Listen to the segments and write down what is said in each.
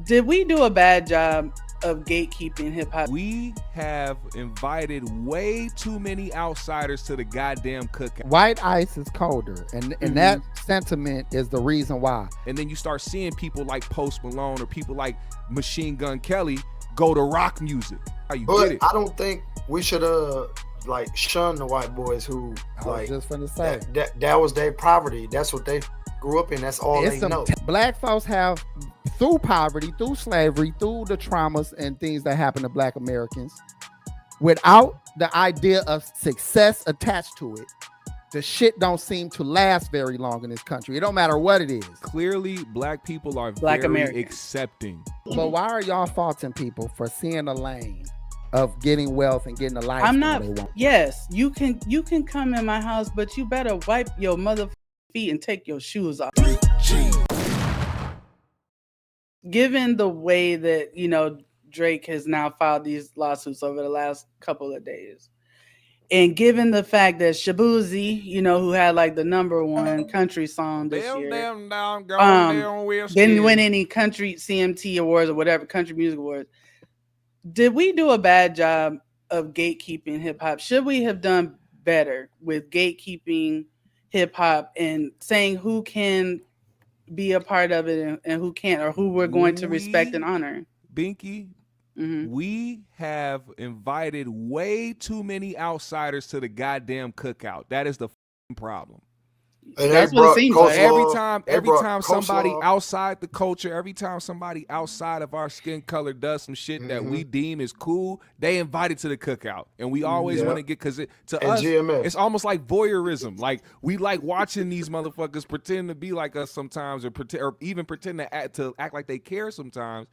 Did we do a bad job of gatekeeping hip hop? We have invited way too many outsiders to the goddamn cookout. White ice is colder, and that sentiment is the reason why. And then you start seeing people like Post Malone or people like Machine Gun Kelly go to rock music. How you But get it? I don't think we should like shun the white boys who I like was just gonna say that was their poverty. That's what they grew up in. That's all they know. Black folks have, through poverty, through slavery, through the traumas and things that happen to Black Americans, without the idea of success attached to it, the shit don't seem to last very long in this country. It don't matter what it is. Clearly, Black people are Black very Americans. accepting. But why are y'all faulting people for seeing a lane of getting wealth and getting a life? I'm not. They want? Yes, you can come in my house, but you better wipe your mother feet and take your shoes off. Given the way that Drake has now filed these lawsuits over the last couple of days, and given the fact that shaboozey, who had like the #1 country song this year, didn't win any country CMT awards or whatever, country music awards. Did we do a bad job of gatekeeping hip hop? Should we have done better with gatekeeping hip hop and saying who can be a part of it and who can't, or who we're going to respect and honor? Binky, we have invited way too many outsiders to the goddamn cookout. That is the problem. And that's what it seems like. Every time somebody outside the culture, every time somebody outside of our skin color does some shit that we deem is cool, they invited to the cookout, and we always want to get, because to us, GMS. it's almost like voyeurism. Like, we like watching these motherfuckers pretend to be like us sometimes, or even pretend to act like they care sometimes.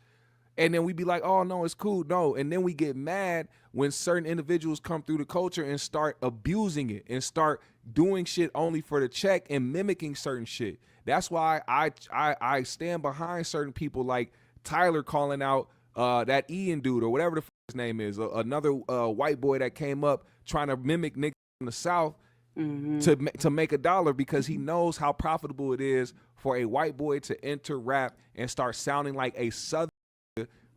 And then we be like, oh, no, it's cool. No. And then we get mad when certain individuals come through the culture and start abusing it and start doing shit only for the check and mimicking certain shit. That's why I stand behind certain people like Tyler calling out that Ian dude or whatever the fuck his name is, another white boy that came up trying to mimic niggas in the South to make $1, because he knows how profitable it is for a white boy to enter rap and start sounding like a Southern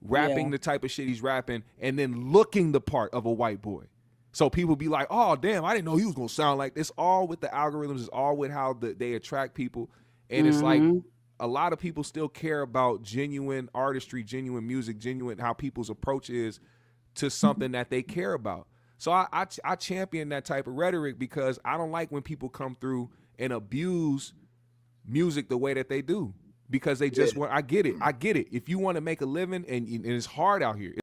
rapping the type of shit he's rapping and then looking the part of a white boy. So people be like, oh, damn, I didn't know he was going to sound like this. All with the algorithms. It's all with how they attract people. And it's like a lot of people still care about genuine artistry, genuine music, genuine how people's approach is to something that they care about. So I champion that type of rhetoric, because I don't like when people come through and abuse music the way that they do. Because they just want, I get it. If you want to make a living, and it's hard out here.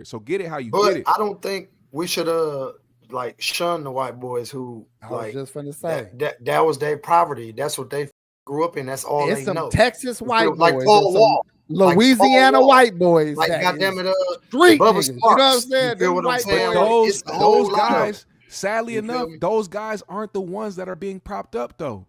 So get it how you get it. I don't think we should like shun the white boys who I was just gonna say that was their poverty. That's what they grew up in. That's all it's they some know. Texas white boys, like Paul Wall, Louisiana white boys, like goddamn it, street Bubba niggas. You know Sparks. what I'm saying? You feel what I'm saying? Those guys, sadly enough, those guys aren't the ones that are being propped up though.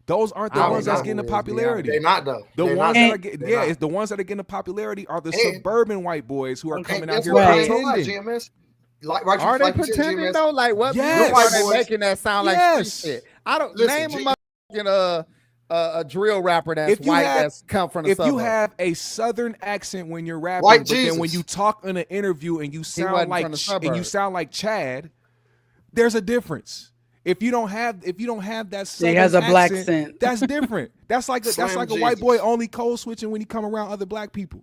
Those aren't the ones that's getting the popularity. They're not though. The ones that are getting, it's the ones that are getting the popularity are the suburban white boys who are coming out here pretending. Are they pretending though? Like what? Yes. Are they making that sound like street shit? I don't name a drill rapper that's white that's come from the If suburbs. you have a southern accent when you're rapping, White but Jesus. then when you talk in an interview and you sound like Chad, there's a difference. If you don't have that southern he has a accent, black accent. that's different. That's like a white boy only code switching when he come around other black people.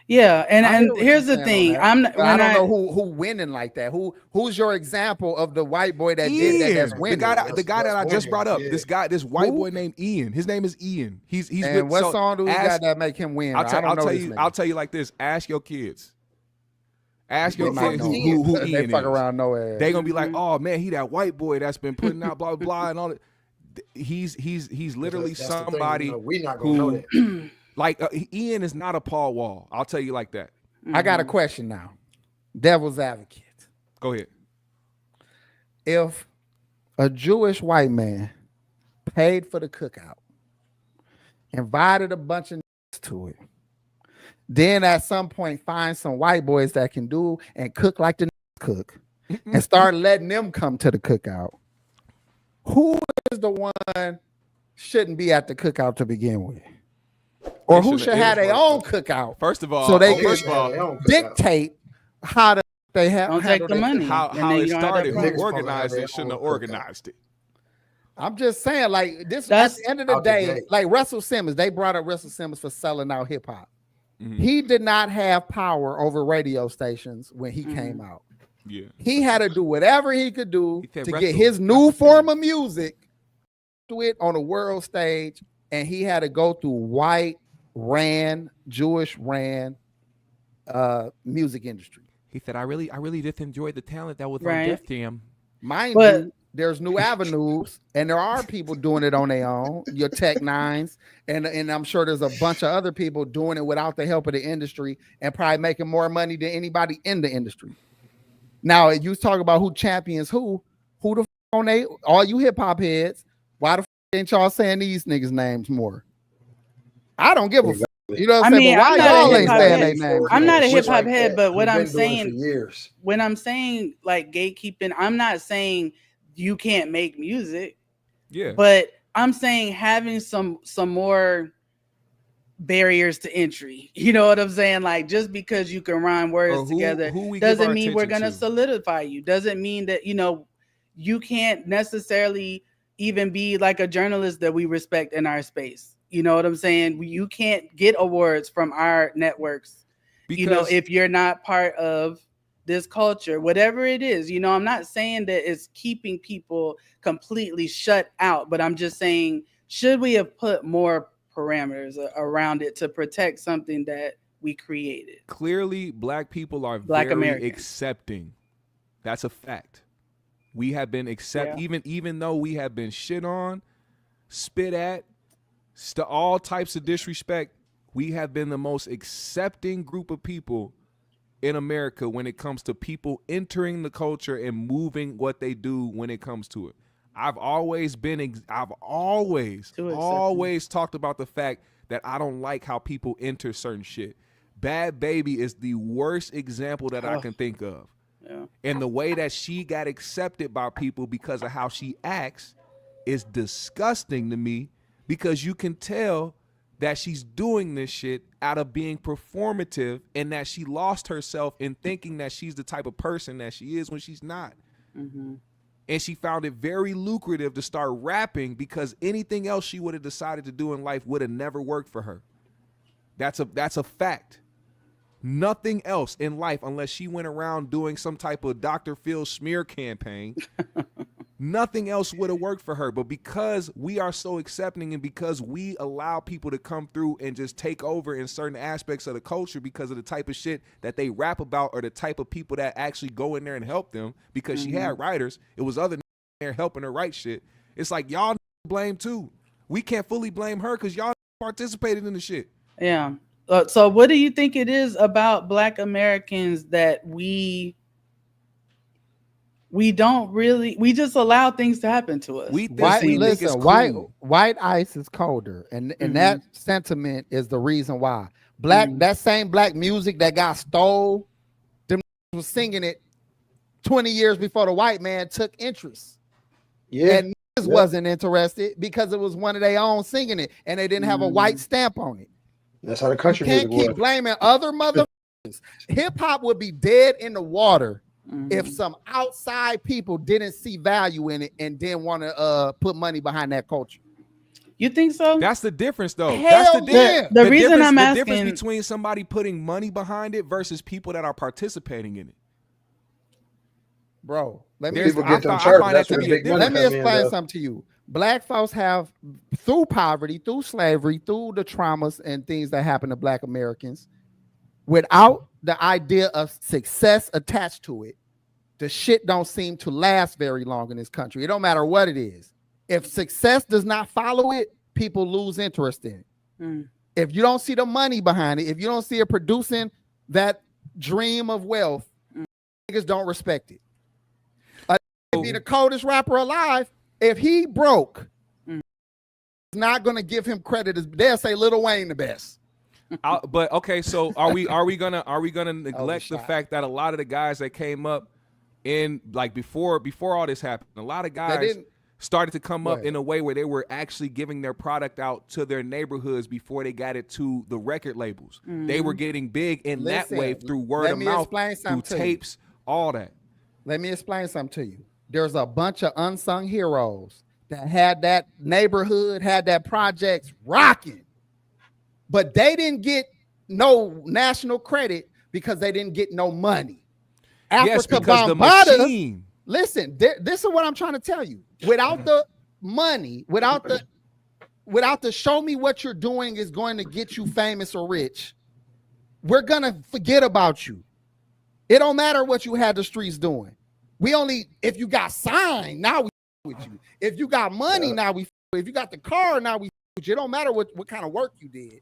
Yeah, and here's the thing. I don't know who winning like that. Who's your example of the white boy that did that? That's winning. The guy that I just brought up. Yeah. This white boy named Ian. His name is Ian. He's and what song do he got that make him win? I'll tell you like this. Ask your kids. Ask your kids who Ian they fuck is. around no ass. They gonna be like, oh man, he that white boy that's been putting out blah blah blah and all that. He's literally somebody we're not gonna know that. Like Ian is not a Paul Wall. I'll tell you like that. I got a question now. Devil's advocate. Go ahead. If a Jewish white man paid for the cookout, invited a bunch of to it, then at some point find some white boys that can do and cook like the cook, and start letting them come to the cookout, who is the one shouldn't be at the cookout to begin with? or They who shouldn't- should have their own cookout First of all, so they first could of all, dictate how they have Don't take the money. how And then it you don't have that started, problem. who Niggas supposed to have organized their it, shouldn't own have cookout. organized it. I'm just saying, like this That's- at the end of the Out the day, gate. like Russell Simmons, they brought up Russell Simmons for selling out hip hop. Mhm. He did not have power over radio stations when he came out. Yeah. He had to do whatever he could do He said to Russell- get his new Russell form Simmons. of music to it on a world stage, and he had to go through white Jewish music industry. He said, I really just enjoyed the talent that was Right. on Def Jam. Mind But- you, there's new avenues, and there are people doing it on their own. Your Tech Nines, and I'm sure there's a bunch of other people doing it without the help of the industry, and probably making more money than anybody in the industry. Now, you talk about who champions who the f- on they all you hip hop heads. Why the f- ain't y'all saying these niggas' names more? I don't give a f- You know what I'm I saying? mean, but why I'm not a y'all ain't hip-hop saying head. their names? I'm more? not a Shit hip hop like head, that. but what We've I'm been doing it saying, for years. when I'm saying like gatekeeping, I'm not saying you can't make music, Yeah. but I'm saying having some more barriers to entry. You know what I'm saying? Like just because you can rhyme words Or together who we give doesn't our mean we're attention gonna to. solidify you. Doesn't mean that you can't necessarily even be like a journalist that we respect in our space. You know what I'm saying? You can't get awards from our networks. Because If you're not part of this culture, whatever it is, I'm not saying that it's keeping people completely shut out, but I'm just saying, should we have put more parameters around it to protect something that we created? clearly Black people are Black very American. accepting. That's a fact. We have been even though we have been shit on, spit at, all types of disrespect, we have been the most accepting group of people in America when it comes to people entering the culture and moving what they do when it comes to it. I've always talked about the fact that I don't like how people enter certain shit. Bad Baby is the worst example that I can think of. Yeah. And the way that she got accepted by people because of how she acts is disgusting to me, because you can tell that she's doing this shit out of being performative, and that she lost herself in thinking that she's the type of person that she is when she's not. Mm-hmm. And she found it very lucrative to start rapping, because anything else she would have decided to do in life would have never worked for her. That's a fact. Nothing else in life, unless she went around doing some type of Dr. Phil smear campaign, nothing else would have worked for her. But because we are so accepting, and because we allow people to come through and just take over in certain aspects of the culture because of the type of shit that they rap about, or the type of people that actually go in there and help them, because she had writers, it was other there helping her write shit. It's like, y'all blame too. We can't fully blame her because y'all participated in the shit. Yeah. So what do you think it is about Black Americans that we just allow things to happen to us? We think it's cool. White ice is colder, and that sentiment is the reason why Mm-hmm. that same black music that got stole, them was singing it 20 years before the white man took interest. Yeah. And wasn't interested because it was one of their own singing it, and they didn't have a white stamp on it. That's how the You country can't music keep was. blaming other motherfuckers. Hip hop would be dead in the water if some outside people didn't see value in it and didn't want to put money behind that culture. You think so? That's the difference, though. Hell That's the yeah. difference. The reason I'm the asking- difference between somebody putting money behind it versus people that are participating in it. Bro, let me People get them I church. find That's that to where be a big money let me come in, explain though. something to you. Black folks have, through poverty, through slavery, through the traumas and things that happen to Black Americans, without the idea of success attached to it, the shit don't seem to last very long in this country. It don't matter what it is. If success does not follow it, people lose interest in it. If you don't see the money behind it, if you don't see it producing that dream of wealth, niggas don't respect it. Be the coldest rapper alive. If he broke, it's not gonna give him credit. They'll say Lil Wayne the best. But okay, so are we gonna neglect the shot. fact that a lot of the guys that came up in like before all this happened, a lot of guys started to come up in a way where they were actually giving their product out to their neighborhoods before they got it to the record labels. They were getting big in that way through word of mouth, through tapes, all that. Let me explain something to you. There's a bunch of unsung heroes that had that neighborhood, had that projects rocking, but they didn't get no national credit because they didn't get no money. Yes, because the machine. Listen, this is what I'm trying to tell you. Without the money, without the show me what you're doing is going to get you famous or rich, we're gonna forget about you. It don't matter what you had the streets doing. We only, if you got signed, now we with you. If you got money, now we. If you got the car, now we with you. It don't matter what kind of work you did.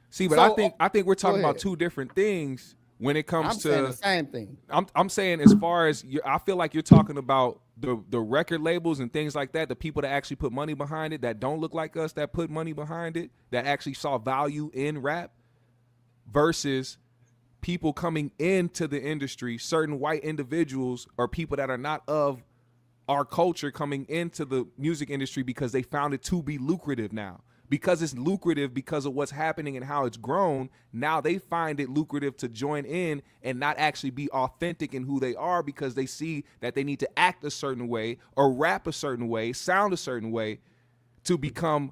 See, but so, I think we're talking about two different things when it comes to saying the same thing. I'm saying as far as I feel like you're talking about the record labels and things like that, the people that actually put money behind it, that don't look like us, that put money behind it, that actually saw value in rap, versus people coming into the industry, certain white individuals or people that are not of our culture coming into the music industry because they found it to be lucrative now. Because it's lucrative because of what's happening and how it's grown, now they find it lucrative to join in and not actually be authentic in who they are because they see that they need to act a certain way or rap a certain way, sound a certain way to become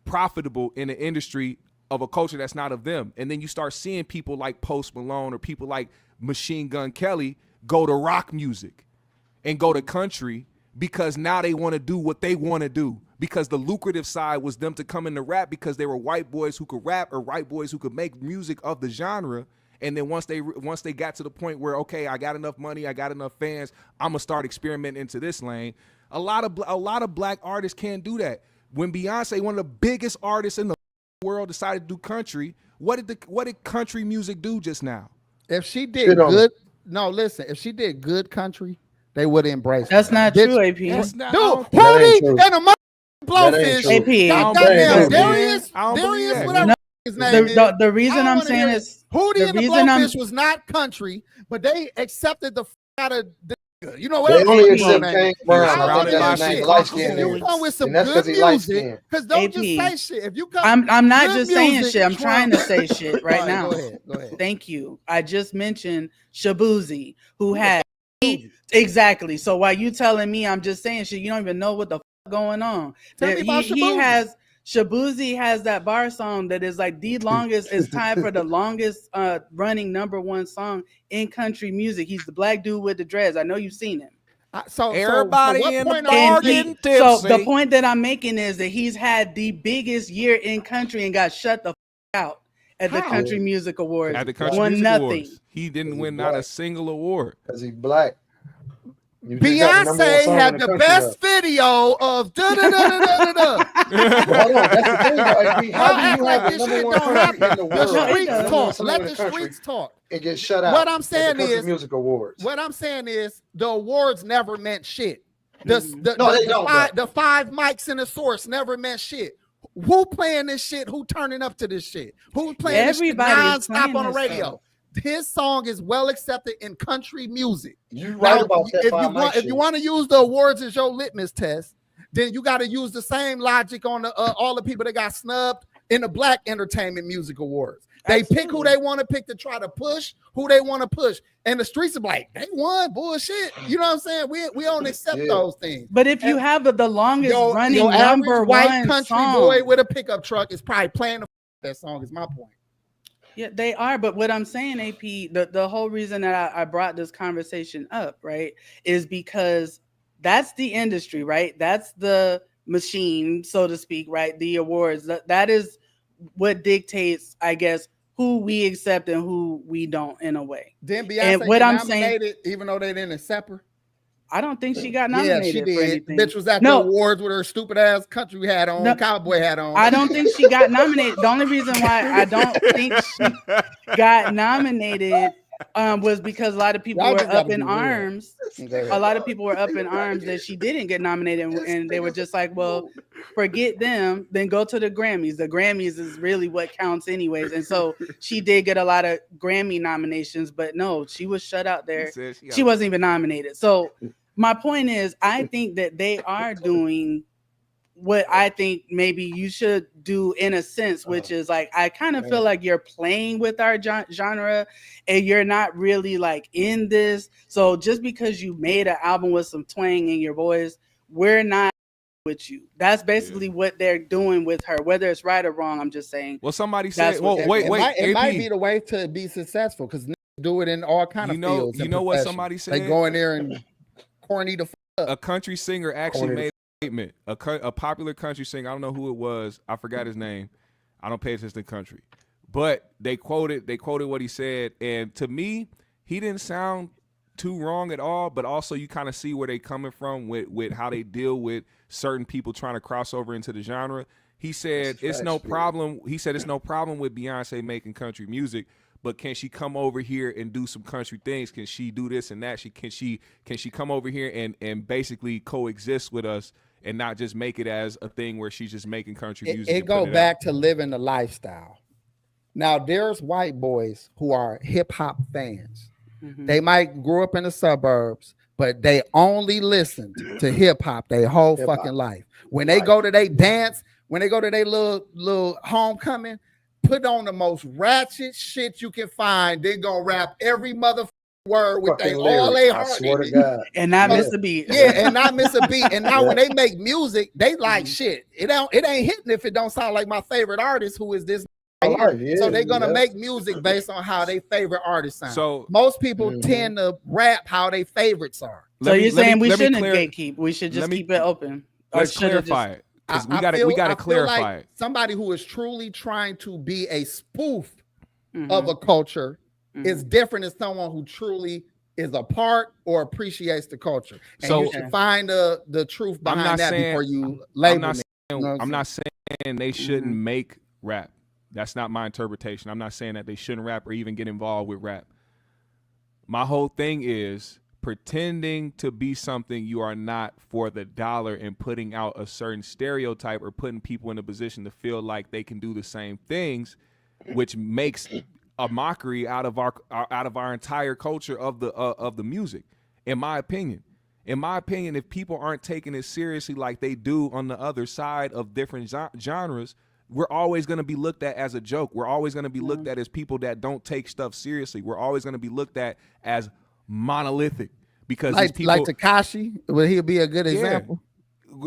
profitable in the industry of a culture that's not of them. And then you start seeing people like Post Malone or people like Machine Gun Kelly go to rock music and go to country because now they want to do what they want to do. Because the lucrative side was them to come into rap because they were white boys who could rap or white boys who could make music of the genre. And then once they got to the point where, okay, I got enough money, I got enough fans, I'm gonna start experimenting into this lane. A lot of black artists can't do that. When Beyonce, one of the biggest artists in the world, decided to do country, what did country music do just now? If she did good, no, listen, if she did good country, they would embrace. That's not true, AP. Dude, Hootie and a Blowfish. AP. Darius, whatever his name is. The reason I'm saying is Hootie and the Blowfish was not country, but they accepted the out of the, you know what? They only accept Kane Brown. You come with some good music, because don't just say shit. If you come, I'm not just saying shit. I'm trying to say shit right now. Go ahead. Thank you. I just mentioned Shaboozey, who had exactly. So while you telling me I'm just saying shit, you don't even know what the going on. Shaboozey has that bar song that is like the longest. It's tied for the longest running #1 song in country music. He's the black dude with the dreads. I know you've seen him. Everybody in the bar getting tipsy. So the point that I'm making is that he's had the biggest year in country and got shut the out at the Country Music Awards. At the Country Music Awards, he didn't win not a single award because he's black. Beyonce had the best video of da da da da da da. That's the thing, though. How do you have the #1 country in the world? The streets talk. Let the streets talk. It gets shut out. What I'm saying is music awards. What I'm saying is the awards never meant shit. No, they don't. The 5 mics in the source never meant shit. Who playing this shit? Who turning up to this shit? Who playing this shit non-stop on the radio? His song is well accepted in country music. You're right about that. If you want to use the awards as your litmus test, then you got to use the same logic on all the people that got snubbed in the Black Entertainment Music Awards. They pick who they want to pick to try to push who they want to push, and the streets are like, they won bullshit. You know what I'm saying? We don't accept those things. But if you have the longest running #1 white country song, boy with a pickup truck is probably playing that song. Is my point. Yeah, they are. But what I'm saying, AP, the whole reason that I brought this conversation up, right, is because that's the industry, right? That's the machine, so to speak, right? The awards. That is what dictates, I guess, who we accept and who we don't, in a way. Then Beyonce what I'm saying, even though they didn't accept her. I don't think she got nominated. Yeah, she did. For anything. Bitch was at the awards with her stupid ass country hat on, cowboy hat on. I don't think she got nominated. The only reason why I don't think she got nominated was because a lot of people were up in arms. A lot of people were up in arms that she didn't get nominated, and they were just like, well, forget them, then go to the Grammys. The Grammys is really what counts anyways. And so she did get a lot of Grammy nominations, but no, she was shut out there. She wasn't even nominated. So my point is, I think that they are doing what I think maybe you should do in a sense, which is like, I kind of feel like you're playing with our genre and you're not really like in this. So just because you made an album with some twang in your voice, we're not with you. That's basically what they're doing with her, whether it's right or wrong. I'm just saying. Well, somebody said, well, it wait, it might AP, be the way to be successful because do it in all kind of fields. You know what somebody said? They go in there and corny the up. A country singer actually made a statement. A popular country singer, I don't know who it was. I forgot his name. I don't pay attention to country. But they quoted what he said. And to me, he didn't sound too wrong at all, but also you kind of see where they coming from with how they deal with certain people trying to cross over into the genre. He said it's no problem. He said it's no problem with Beyonce making country music, but can she come over here and do some country things? Can she do this and that? Can she come over here and basically coexist with us and not just make it as a thing where she's just making country music? It go back to living the lifestyle. Now there's white boys who are hip hop fans. Mm-hmm. They might grow up in the suburbs, but they only listened to hip hop their whole fucking life. When they go to their dance, when they go to their little homecoming, put on the most ratchet shit you can find. They gonna rap every motherfucking word with all they heart. I swear to God. And not miss a beat. Yeah, and not miss a beat. And now when they make music, they like shit. It ain't hitting if it don't sound like my favorite artist, who is this. So they're gonna make music based on how their favorite artists sound. So most people tend to rap how their favorites are. So you're saying we shouldn't gatekeep. We should just keep it open. Let's clarify it. Because we got to clarify it. Somebody who is truly trying to be a spoof of a culture is different than someone who truly is a part or appreciates the culture. And so you should find the truth behind that before you label it. I'm not saying they shouldn't make rap. That's not my interpretation. I'm not saying that they shouldn't rap or even get involved with rap. My whole thing is pretending to be something you are not for the dollar and putting out a certain stereotype or putting people in a position to feel like they can do the same things, which makes a mockery out of our entire culture of the music. In my opinion, if people aren't taking it seriously like they do on the other side of different genres, we're always going to be looked at as a joke. We're always going to be looked at as people that don't take stuff seriously. We're always going to be looked at as monolithic because like Tekashi, will he be a good example?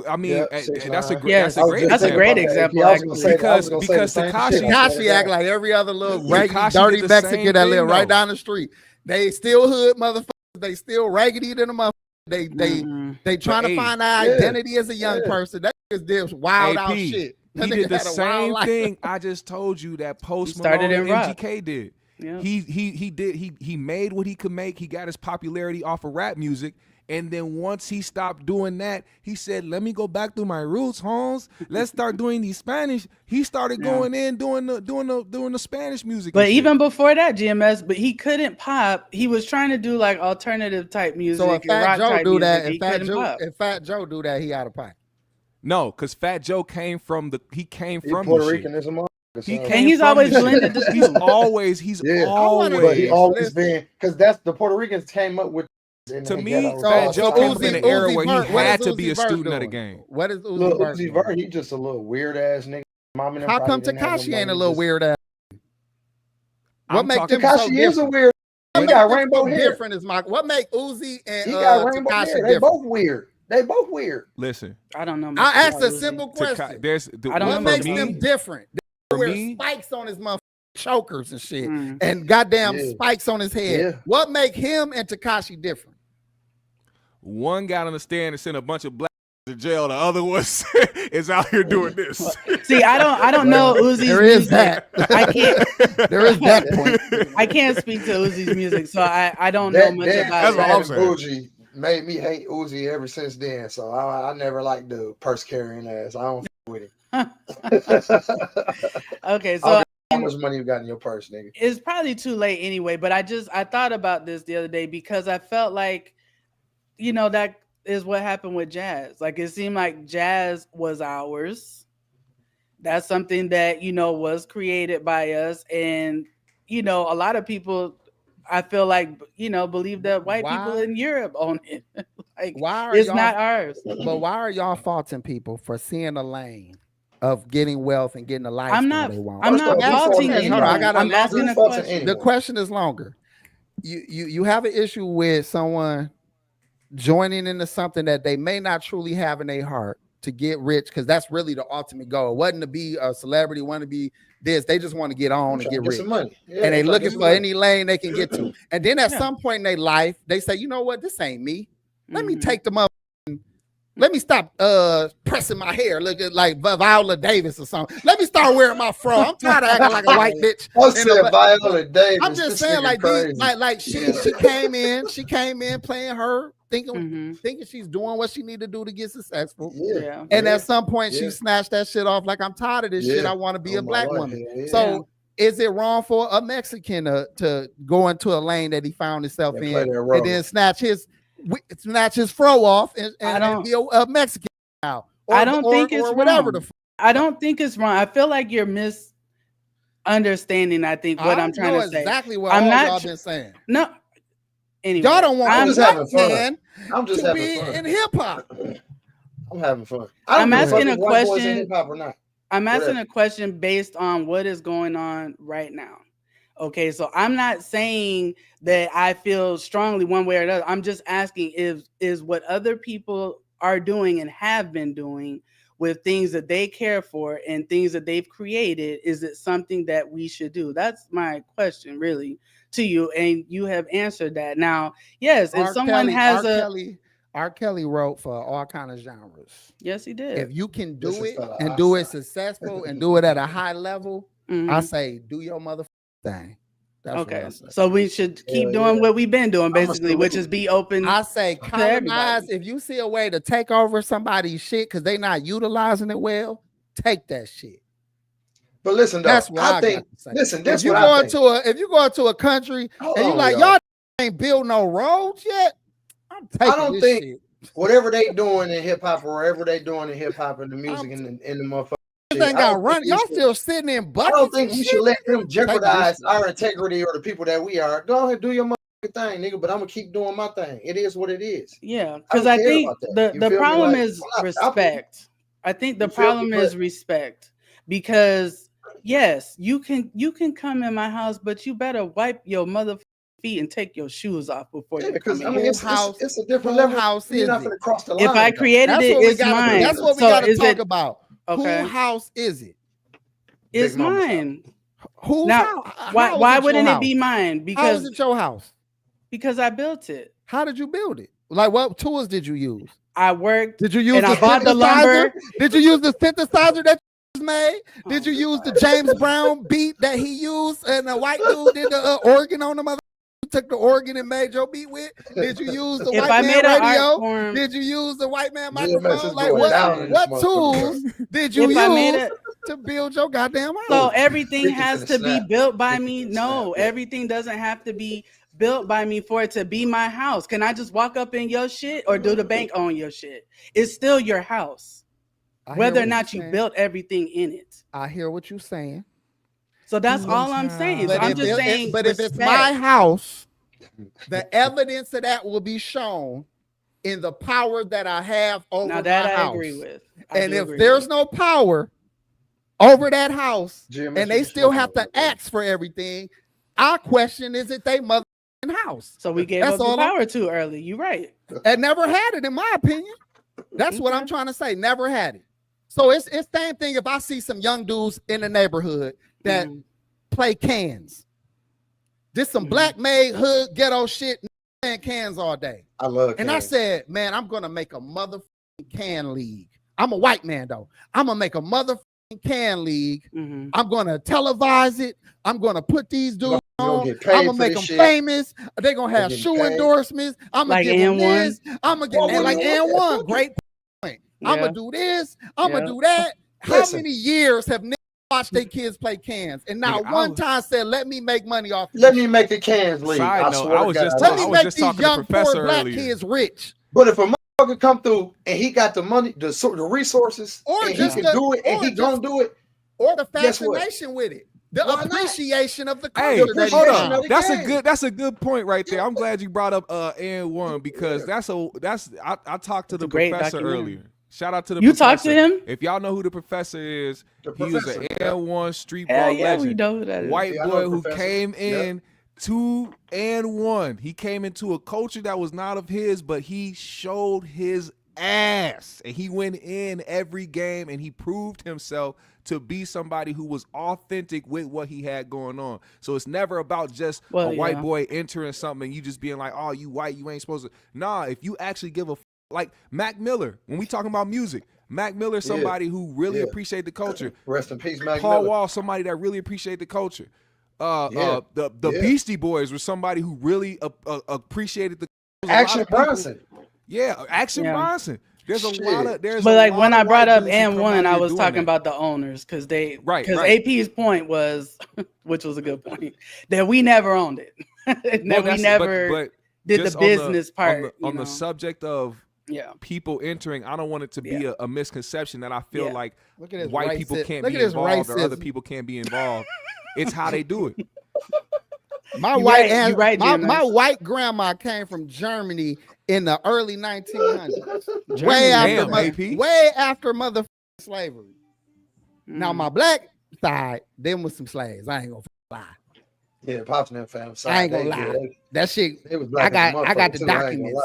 I mean, that's a great example. Because Tekashi act like every other little dirty Mexican that live right down the street. They still hood motherfuckers. They still raggedy than a motherfucker. They trying to find their identity as a young person. That is this wild out shit. He did the same thing I just told you that Post Malone and MGK did. Yeah. He made what he could make. He got his popularity off of rap music. And then once he stopped doing that, he said, let me go back to my roots, Holmes. Let's start doing these Spanish. He started going in doing the Spanish music. But even before that, GMS, but he couldn't pop. He was trying to do like alternative type music. So if Fat Joe do that, if Fat Joe do that, he out of pocket. No, because Fat Joe came from Puerto Rican as a mother. He's always blended the He's always but he always been, because that's the Puerto Ricans came up with. To me, Fat Joe came from an era where he had to be a student of the game. What is Uzi Vert? He just a little weird ass nigga. How come Tekashi ain't a little weird ass? What makes Tekashi is a weird? He got rainbow hair. Different is my. What make Uzi and he got rainbow hair? They both weird. They both weird. Listen, I don't know. I asked a simple question. What makes them different? They wear spikes on his motherfucking chokers and shit, and goddamn spikes on his head. Yeah. What make him and Tekashi different? One got on the stand and sent a bunch of black to jail. The other one is out here doing this. See, I don't know Uzi's there is music. That. I can't. There is that point. I can't speak to Uzi's music, so I don't know much about. That's what I'm saying. Uzi made me hate Uzi ever since then. So I never liked the purse carrying ass. I don't with him. Okay, so how much money you got in your purse, nigga? It's probably too late anyway. But I thought about this the other day because I felt like, that is what happened with jazz. Like it seemed like jazz was ours. That's something that was created by us, and a lot of people I feel like, believe that white people Why? in Europe own it. Like, Why are it's y'all? not ours. But why are y'all faulting people for seeing a lane of getting wealth and getting the I'm lifestyle not. they want? I'm First not off, we faulting faulting Hold on, I anyone. got a I'm longer. asking a faulting question. The anyone. question is longer. You have an issue with someone joining into something that they may not truly have in their heart to get rich, because that's really the ultimate goal. It wasn't to be a celebrity, want to be this. They just want to get on I'm and trying get to get rich. some money. Yeah, And they I'm trying to looking get some for money. any lane they can get to. And then at Yeah. some point in their life, they say, you know what, this ain't me. Let me Mhm. take them up. Let me stop pressing my hair, looking like Viola Davis or something. Let me start wearing my fro. I'm tired of acting like a white bitch. I in said a- Viola Davis. I'm just This saying, nigga like crazy. she came in playing her, thinking Mhm. she's doing what she need to do to get successful. Yeah. Yeah. And yeah, at some point, she yeah. snatched that shit off. Like, I'm tired of this shit. Yeah. I want to be Oh, a my black life, woman. hell yeah. So, is it wrong for a Mexican to go into a lane that he found himself And play in that role. and then snatch his fro off I and don't. be a Mexican now? I don't think it's or whatever the wrong. I don't think it's wrong. I feel like you're misunderstanding. I think what I I'm trying know to say. exactly what I'm all not. y'all been saying. No. Anyway, Y'all don't want I'm a just black having fun. man I'm just to having be fun. in hip hop. I'm having fun. I I'm don't give a fuck asking if a white boys in question. hip hop or not. I'm asking Whatever. a question based on what is going on right now. Okay, so I'm not saying that I feel strongly one way or another. I'm just asking if is what other people are doing and have been doing with things that they care for and things that they've created, is it something that we should do? That's my question really to you, and you have answered that. Now, yes, if someone has R. Kelly wrote for all kind of genres. yes, he did. If you can do This is it fella and do it outside. successful and do it at a high level, I Mhm. say do your mother thing. That's what Okay, I say. so we should keep Hell doing yeah. what we've been doing, I'm a basically, which is salute. be open I say to colonize. everybody. If you see a way to take over somebody's shit because they not utilizing it well, take that shit. But listen, though, That's what I I think. got to say. Listen, If this you what go I think. if you go into a country Hold and you on, like y'all. y'all ain't built no roads yet, I'm taking don't this think- shit. Whatever they doing in hip hop or wherever they doing in hip hop and the music I'm- and the motherfucker. This shit, ain't I got don't run. think we Y'all should- still sitting in I buckets. don't think and we shit, should let nigga. them jeopardize shit. our integrity or the people that we are. Go ahead, do your motherfucking thing, nigga. But I'm gonna keep doing my thing. It is what it is. Yeah, I because don't I care think about that. You the feel me? problem Like, is I'm not stopping you. respect. I think the You feel me? problem But- is respect, because yes, you can come in my house, but you better wipe your mother feet and take your shoes off before Yeah, you because come I in. mean, Who it's house- a different who level. house You're is not it? gonna cross the line. If I though. created That's it, what we it's got. mine. That's what we So got to is talk it about. okay? Who house is it? It's Big Mama's mine. Whose Now, house? why How is why it your wouldn't it house? be mine? How is it your house? Because I built it. How did you build it? Like, what tools did you use? I worked Did you use and the I bought the synthesizer? lumber. Did you use the synthesizer that you made? Did Oh, you use the James Brown beat that he used and the white dude did the organ on the mother? You took the organ and made your beat with? Did you use the If white I man made an art radio? form, Did you use the white man GMS microphone? is Like, going down in this what tools motherfucker. did you if I made use it, to build your goddamn house? so everything 50 has finna to be snap. built by 50 me. finna No, snap, yeah. everything doesn't have to be built by me for it to be my house. Can I just walk up in your shit, or do the bank own your shit? It's still your house, I hear whether or what not you're you saying. built everything in it. I hear what you're saying. So that's all I'm saying. So But I'm if just saying, but if it's respect. my house, the evidence of that will be shown in the power that I have over Now that my I house. agree with. I And do if agree there's with. no power over that house, GMS and they was still smoking have to over there. ask for everything, our question is it they mother house? So we gave That's up the all I'm- power too early. You're right. And never had it, in my opinion. That's what I'm Okay. trying to say. Never had it. So it's same thing if I see some young dudes in the neighborhood that Mhm. play cans. This some Mhm. black made hood ghetto shit, playing cans all day. I love And I cans. said, man, I'm gonna make a motherfucking can league. I'm a white man though. I'm gonna make a motherfucking can league. Mhm. I'm gonna televise it. I'm gonna put these dudes You gonna on. get paid I'm gonna for make this them shit. famous. They're gonna have getting shoe paid. endorsements. I'm gonna Like give them N1? this. I'm gonna get Well, and like yeah, N1. fuck Great point. I'm Yeah. gonna do this. I'm Yeah. gonna do that. How Listen. many years have niggas watched their kids play cans and not Nigga, I one was- time said, "Let me make money off"? Let this me shit. make the cans leave. Side I note, swear I to was God, just I Let talking- me will. was make just these talking to young poor Professor black earlier. kids rich. But if a motherfucker come through and he got the money, the resources, Or and just he can do it, and or he gonna just- do it, Or the Guess what? fascination with it. The Why not? appreciation of the Hey, culture. that hold he up. found. That's a good point right there. I'm glad you brought up and one because I talked to the a great professor documentary. earlier. Shout out to the You professor. talked to him? If y'all know who the professor is, he was an N1 street Hell ball yeah, we legend. know who that is. White Yeah, I know boy the who professor. came Yep. in 2 and 1. He came into a culture that was not of his, but he showed his ass and he went in every game and he proved himself to be somebody who was authentic with what he had going on. So it's never about just a white boy entering something and you just being like, oh, you white, you ain't supposed to. Nah, if you actually give a like Mac Miller, when we talking about music, Mac Miller, somebody who really appreciate the culture. Rest in peace, Mac Paul Miller. Wall, somebody that really appreciate the culture. The Beastie Boys were somebody who really appreciated the Action Bronson. Yeah, Action Bronson. There's a lot of but like when I brought up and N1, I was talking about the owners because AP's point was, which was a good point, that we never owned it. That we never did the business part. On the subject of people entering, I don't want it to be a misconception that I feel like white people can't be involved or other people can't be involved. It's how they do it. My white grandma came from Germany in the early 1900s, way after mother slavery. Now my black side, them was some slaves. I ain't gonna lie. Yeah, Pops and them family. I ain't gonna lie. That shit. It was black I got the too. documents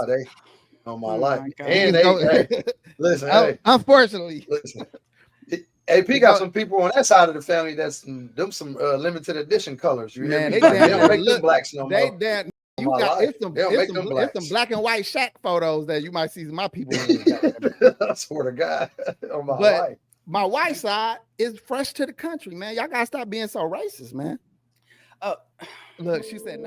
on my life. God. And they listen. Unfortunately, listen. AP got some people on that side of the family that's them some limited edition colors. You hear me? They don't make them blacks no more. You got it's some black and white shack photos that you might see my people in. I swear to God, on my life. My white side is fresh to the country, man. Y'all gotta stop being so racist, man. Oh, look, she said.